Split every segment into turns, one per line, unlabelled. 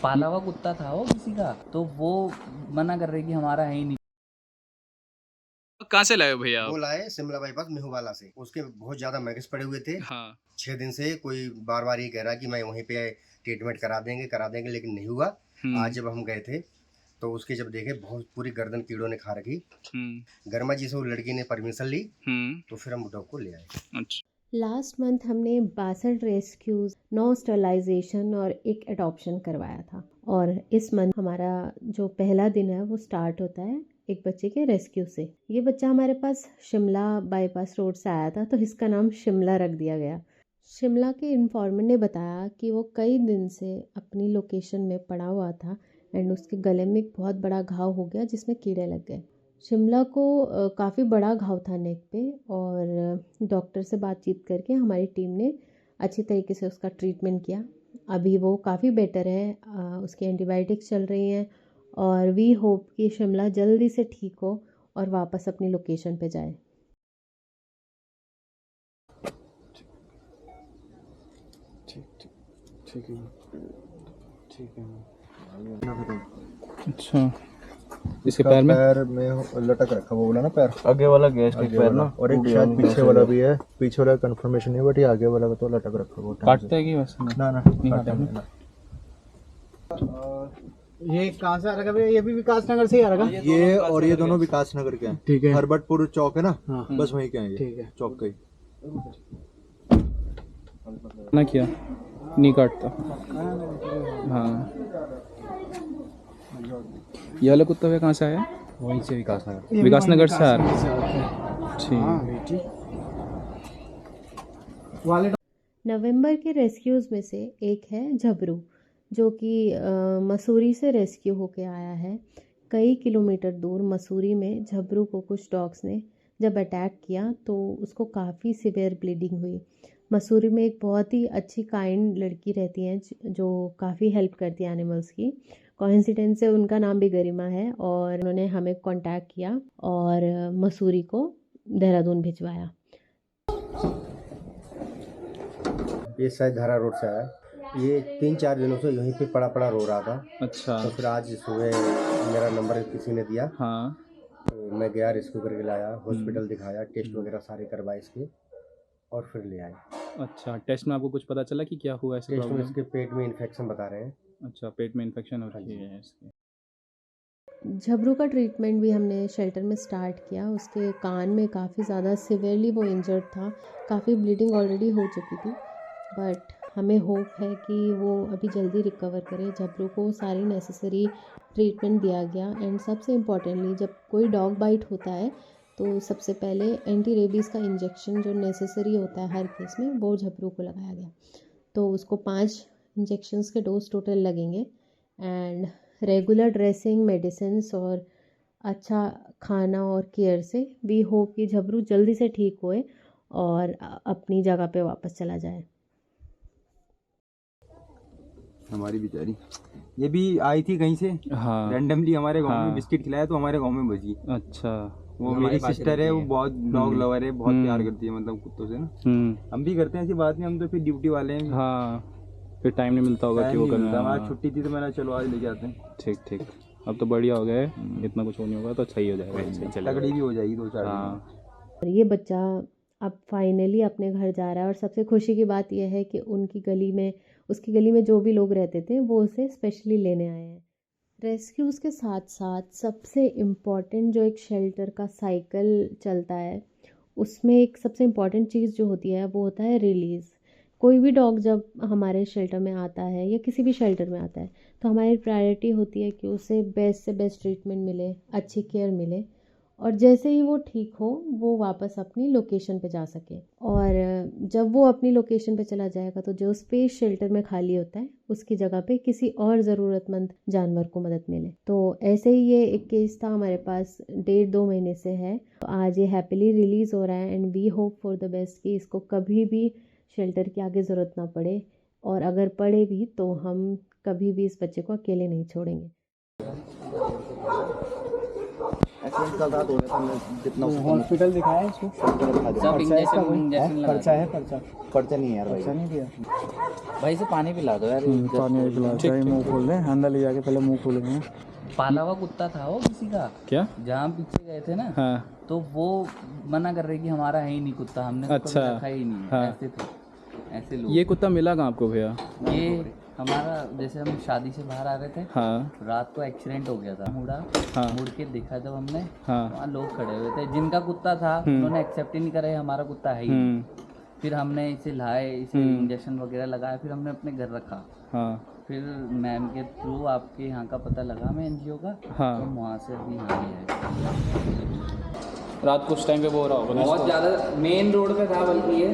पाला हुआ कुत्ता था वो किसी का, तो वो मना कर रहे कि हमारा है ही नहीं।
कहाँ से लाए हो भैया
वो
आप?
लाए शिमला बाईपास मेहुवाला से। उसके बहुत ज्यादा मैगस पड़े हुए थे।
हाँ।
6 दिन से कोई बार बार ये कह रहा कि मैं वहीं पे ट्रीटमेंट करा देंगे, लेकिन नहीं हुआ। आज जब हम गए थे तो उसके जब देखे बहुत पूरी गर्दन कीड़ों ने खा रखी। गर्मा जी से वो लड़की ने परमिशन ली, तो फिर हम डॉग को ले आए।
अच्छा।
लास्ट मंथ हमने 62 रेस्क्यूज, 9 स्टरलाइजेशन और एक एडॉप्शन करवाया था। और इस मंथ हमारा जो पहला दिन है वो स्टार्ट होता है एक बच्चे के रेस्क्यू से। ये बच्चा हमारे पास शिमला बाईपास रोड से आया था, तो इसका नाम शिमला रख दिया गया। शिमला के इन्फॉर्मर ने बताया कि वो कई दिन से अपनी लोकेशन में पड़ा हुआ था एंड उसके गले में एक बहुत बड़ा घाव हो गया जिसमें कीड़े लग गए। शिमला को काफ़ी बड़ा घाव था नेक पे, और डॉक्टर से बातचीत करके हमारी टीम ने अच्छी तरीके से उसका ट्रीटमेंट किया। अभी वो काफ़ी बेटर है, उसकी एंटीबायोटिक्स चल रही हैं और वी होप कि शिमला जल्दी से ठीक हो और वापस अपनी लोकेशन पे जाए।
ठीक है।
अच्छा, इसके पैर में
में लटक रखा, वो बोला ना पैर
आगे वाला गैस्ट्रिक पैर ना,
और एक शायद पीछे वाला भी है। पीछे वाला कंफर्मेशन नहीं, बट ये आगे वाला तो लटक रखा वो
काटता है कि वैसे
ना
नहीं
काटता
काटता।
नहीं ना।
ये कहाँ से आ रहा है? ये भी विकास नगर से ही आ रहा है।
ये और ये दोनों विकास नगर के हैं।
ठीक है।
हरबटपुर चौक है ना,
हाँ।
बस वहीं के हैं ये।
ठीक है।
चौक के ही।
ना किया नहीं काटता। हाँ, ये वाला कुत्ता भैया कहाँ से आया?
वहीं से विकास नगर।
विकास नगर से आ रहा है। ठीक।
नवंबर के रेस्क्यूज़ में से एक है झबरू, जो कि मसूरी से रेस्क्यू होके आया है। कई किलोमीटर दूर मसूरी में झबरू को कुछ डॉग्स ने जब अटैक किया तो उसको काफ़ी सिवियर ब्लीडिंग हुई। मसूरी में एक बहुत ही अच्छी काइंड लड़की रहती हैं जो काफ़ी हेल्प करती है एनिमल्स की। कोइंसिडेंस से उनका नाम भी गरिमा है, और उन्होंने हमें कांटेक्ट किया और मसूरी को देहरादून भिजवाया।
ये शायद धारा रोड से आया। ये 3-4 दिनों से यहीं पे पड़ा पड़ा रो रहा था।
अच्छा।
तो फिर आज सुबह मेरा नंबर किसी ने दिया।
हाँ।
तो मैं गया, रेस्क्यू करके लाया, हॉस्पिटल दिखाया, टेस्ट वगैरह सारे करवाए इसके, और फिर ले आए।
अच्छा, टेस्ट में आपको कुछ पता चला कि क्या हुआ ऐसे
टेस्ट में
प्रॉब्लम?
इसके पेट में इन्फेक्शन बता रहे हैं।
अच्छा, पेट में इन्फेक्शन हो रही है इसके।
झबरू का ट्रीटमेंट भी हमने शेल्टर में स्टार्ट किया। उसके कान में काफ़ी ज़्यादा सिवियरली वो इंजर्ड था, काफ़ी ब्लीडिंग ऑलरेडी हो चुकी थी, बट हमें होप है कि वो अभी जल्दी रिकवर करे। झबरू को सारी नेसेसरी ट्रीटमेंट दिया गया एंड सबसे इम्पॉर्टेंटली जब कोई डॉग बाइट होता है तो सबसे पहले एंटी रेबीज़ का इंजेक्शन जो नेसेसरी होता है हर केस में, वो झबरू को लगाया गया। तो उसको 5 इंजेक्शंस के डोज टोटल लगेंगे एंड रेगुलर ड्रेसिंग, मेडिसिन्स और अच्छा खाना और केयर से वी होप कि झबरू जल्दी से ठीक होए और अपनी जगह पे वापस चला जाए।
हमारी बेचारी ये भी आई थी कहीं से।
हाँ।
रैंडमली हमारे गांव
हाँ।
में बिस्किट खिलाया तो हमारे गांव में बची।
अच्छा।
वो मेरी सिस्टर है, वो बहुत डॉग लवर है, बहुत प्यार करती है मतलब कुत्तों से ना। हम भी करते हैं ऐसी बात नहीं, हम तो फिर ड्यूटी वाले हैं।
हाँ, फिर टाइम नहीं मिलता होगा कि वो करना।
हमारी छुट्टी थी तो मैंने चलो आज लेके आते हैं।
ठीक। अब तो बढ़िया हो गया है, इतना कुछ हो नहीं होगा तो सही हो जाएगा। सही चलेगा।
तगड़ी भी हो जाएगी 2-4 दिन।
हाँ।
और ये बच्चा अब फाइनली अपने घर जा रहा है और सबसे खुशी की बात यह है कि उसकी गली में जो भी लोग रहते थे वो उसे स्पेशली लेने आए हैं। रेस्क्यूज़ के साथ साथ सबसे इम्पॉर्टेंट जो एक शेल्टर का साइकिल चलता है, उसमें एक सबसे इम्पॉर्टेंट चीज़ जो होती है वो होता है रिलीज़। कोई भी डॉग जब हमारे शेल्टर में आता है या किसी भी शेल्टर में आता है तो हमारी प्रायोरिटी होती है कि उसे बेस्ट से बेस्ट ट्रीटमेंट मिले, अच्छी केयर मिले, और जैसे ही वो ठीक हो वो वापस अपनी लोकेशन पे जा सके। और जब वो अपनी लोकेशन पे चला जाएगा तो जो स्पेस शेल्टर में खाली होता है उसकी जगह पे किसी और ज़रूरतमंद जानवर को मदद मिले। तो ऐसे ही ये एक केस था हमारे पास 1.5-2 महीने से है। तो आज ये हैप्पीली रिलीज़ हो रहा है and we hope for the best कि इसको कभी भी शेल्टर की आगे ज़रूरत ना पड़े, और अगर पड़े भी तो हम कभी भी इस बच्चे को अकेले नहीं छोड़ेंगे।
एक्सीडेंट कल रात हो गया था, हमने जितना
हॉस्पिटल दिखाया इसको?
सब इंजेक्शन लगा
पर्चा है? पर्चा
पर्चा नहीं है यार भाई।
नहीं दिया?
भाई से पानी पिला दो यार।
पानी पिला चाहिए, मुंह खोल दे, अंदर ले जाके पहले मुंह खोलेंगे।
पाला हुआ कुत्ता था वो किसी का,
क्या?
जहाँ पीछे गए थे ना,
हाँ
तो वो मना कर रहे कि हमारा है ही नहीं कुत्ता, हमने तो कभी
अच्छा।
रखा ही नहीं।
हाँ।
ऐसे थे, ऐसे लोग।
ये कुत्ता मिला कहाँ आपको भैया?
ये हमारा, जैसे हम शादी से बाहर आ रहे थे,
हाँ
रात को एक्सीडेंट हो गया था, मुड़ा,
हाँ
मुड़ के देखा जब हमने,
हाँ
वहाँ लोग खड़े हुए थे जिनका कुत्ता था, उन्होंने एक्सेप्ट ही नहीं करा ये हमारा कुत्ता है ही नहीं। फिर हमने इसे लाए, इसे इंजेक्शन वगैरह लगाया, फिर हमने अपने घर रखा।
हाँ
फिर मैम के थ्रू आपके यहाँ का पता लगा, मैं एनजीओ का,
हाँ।
तो वहाँ से अभी यहाँ ही है।
रात को उस टाइम पे वो हो रहा होगा ना
बहुत
इसको?
ज़्यादा मेन रोड पे था, बल्कि ये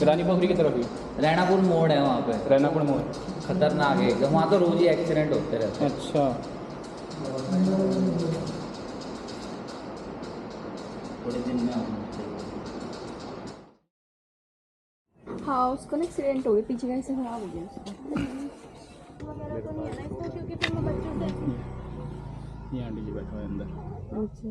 रानी पोखरी की तरफ ही?
रैनापुर मोड़ है वहाँ पे,
रैनापुर मोड़।
खतरनाक है, वहाँ तो रोज ही एक्सीडेंट होते रहते हैं।
अच्छा,
थोड़े दिन में होना चाहिए।
हाँ, उसको ना एक्सीडेंट हो गया, पीछे का हिस्सा खराब हो गया उसका।
ये आंटी जी बैठा है अंदर।
अच्छा,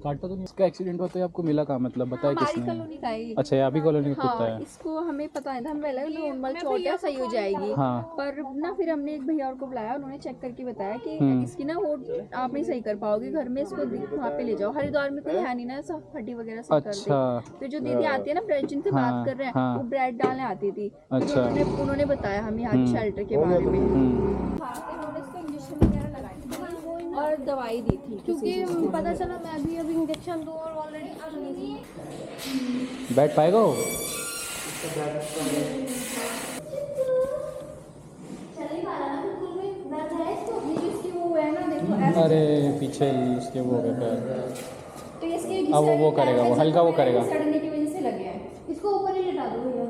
काटा तो नहीं? इसका एक्सीडेंट होता है आपको मिला कहाँ, मतलब बताया
हमारी
किसने?
कॉलोनी का है।
अच्छा, ये आप ही कॉलोनी का कुत्ता
हाँ,
है?
इसको हमें पता नहीं था, हमें लगा नॉर्मल चोट है, सही हो जाएगी।
हाँ
पर ना फिर हमने एक भैया और को बुलाया, उन्होंने चेक करके बताया कि इसकी ना वो आप नहीं सही कर पाओगे घर में, इसको वहाँ पे ले जाओ। हरिद्वार में कोई है नहीं ना ऐसा हड्डी वगैरह सही कर
अच्छा
दे। फिर जो दीदी आती है ना ब्रेड, जिनसे बात कर रहे हैं,
हाँ।
वो ब्रेड डालने आती थी। फिर
अच्छा।
उन्होंने बताया हमें यहाँ के शेल्टर के बारे में। उन्होंने इसको इंजेक्शन वगैरह लगाए थे और दवाई दी थी,
क्योंकि पता चला मैं भी अभी इंजेक्शन दूँ और ऑलरेडी
बैठ पाएगा वो? अरे पीछे उसके वो हो गया पैर।
तो इसके
अब वो करेगा, वो हल्का वो करेगा।
सड़ने की वजह से लगे हैं।
इसको ऊपर ही लिटा दो भैया।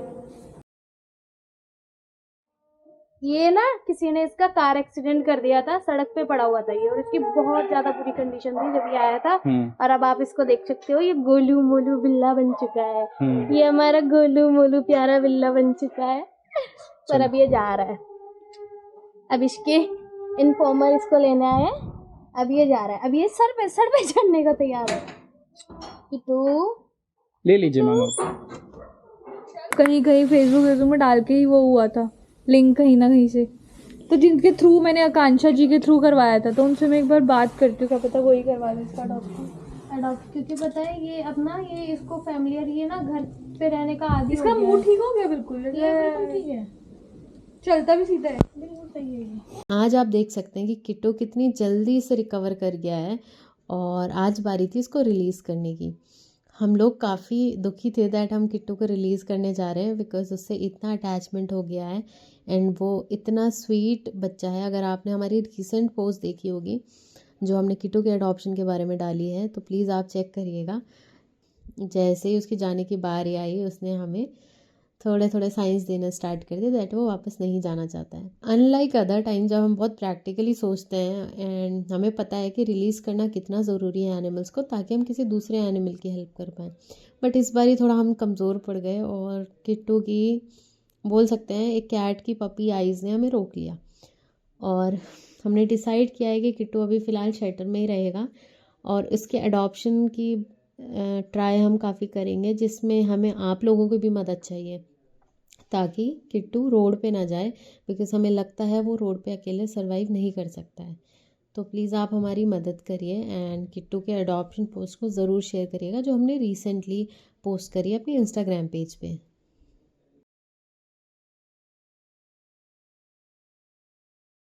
ये ना किसी ने इसका कार एक्सीडेंट कर दिया था, सड़क पे पड़ा हुआ था ये, और इसकी बहुत ज्यादा बुरी कंडीशन थी जब ये आया था। और अब आप इसको देख सकते हो, ये गोलू मोलू बिल्ला बन चुका है। ये हमारा गोलू मोलू प्यारा बिल्ला बन चुका है। पर अब ये जा रहा है, अब इसके इन्फॉर्मर इसको लेने आए हैं, अब ये जा रहा है, अब ये सर पे चढ़ने का तैयार है। तो
ले लीजिए मैम
कहीं फेसबुक में डाल के ही वो हुआ था लिंक कहीं ना कहीं से, तो जिनके थ्रू मैंने आकांक्षा जी के थ्रू करवाया था, तो उनसे मैं एक बार बात करती हूँ, क्या पता वही करवा दे इसका
अडॉप्ट, क्योंकि पता है ये अपना ये इसको फैमिलियर, ये ना घर पे रहने का आदी
इसका
हो गया
मुंह
है।
ठीक हो गया बिल्कुल,
ये बिल्कुल ठीक है,
चलता भी सीधा है।
बिल्कुल सही है ये।
आज आप देख सकते हैं कि किट्टू कितनी जल्दी से रिकवर कर गया है, और आज बारी थी इसको रिलीज़ करने की। हम लोग काफ़ी दुखी थे दैट हम किट्टू को रिलीज़ करने जा रहे हैं, बिकॉज उससे इतना अटैचमेंट हो गया है एंड वो इतना स्वीट बच्चा है। अगर आपने हमारी रिसेंट पोस्ट देखी होगी जो हमने किट्टू के अडॉप्शन के बारे में डाली है, तो प्लीज़ आप चेक करिएगा। जैसे ही उसकी जाने की बारी आई, उसने हमें थोड़े थोड़े साइंस देना स्टार्ट कर दिया दैट वो वापस नहीं जाना चाहता है। अनलाइक अदर टाइम जब हम बहुत प्रैक्टिकली सोचते हैं एंड हमें पता है कि रिलीज़ करना कितना ज़रूरी है एनिमल्स को, ताकि हम किसी दूसरे एनिमल की हेल्प कर पाएँ, बट इस बार ही थोड़ा हम कमज़ोर पड़ गए और किट्टू की बोल सकते हैं एक कैट की पपी आइज़ ने हमें रोक लिया, और हमने डिसाइड किया है कि किट्टू अभी फ़िलहाल शेल्टर में ही रहेगा, और इसके अडॉप्शन की ट्राई हम काफ़ी करेंगे, जिसमें हमें आप लोगों की भी मदद चाहिए ताकि किट्टू रोड पे ना जाए, बिकॉज़ हमें लगता है वो रोड पे अकेले सरवाइव नहीं कर सकता है। तो प्लीज़ आप हमारी मदद करिए एंड किट्टू के अडॉप्शन पोस्ट को ज़रूर शेयर करिएगा, जो हमने रिसेंटली पोस्ट करी है अपनी इंस्टाग्राम पेज पे।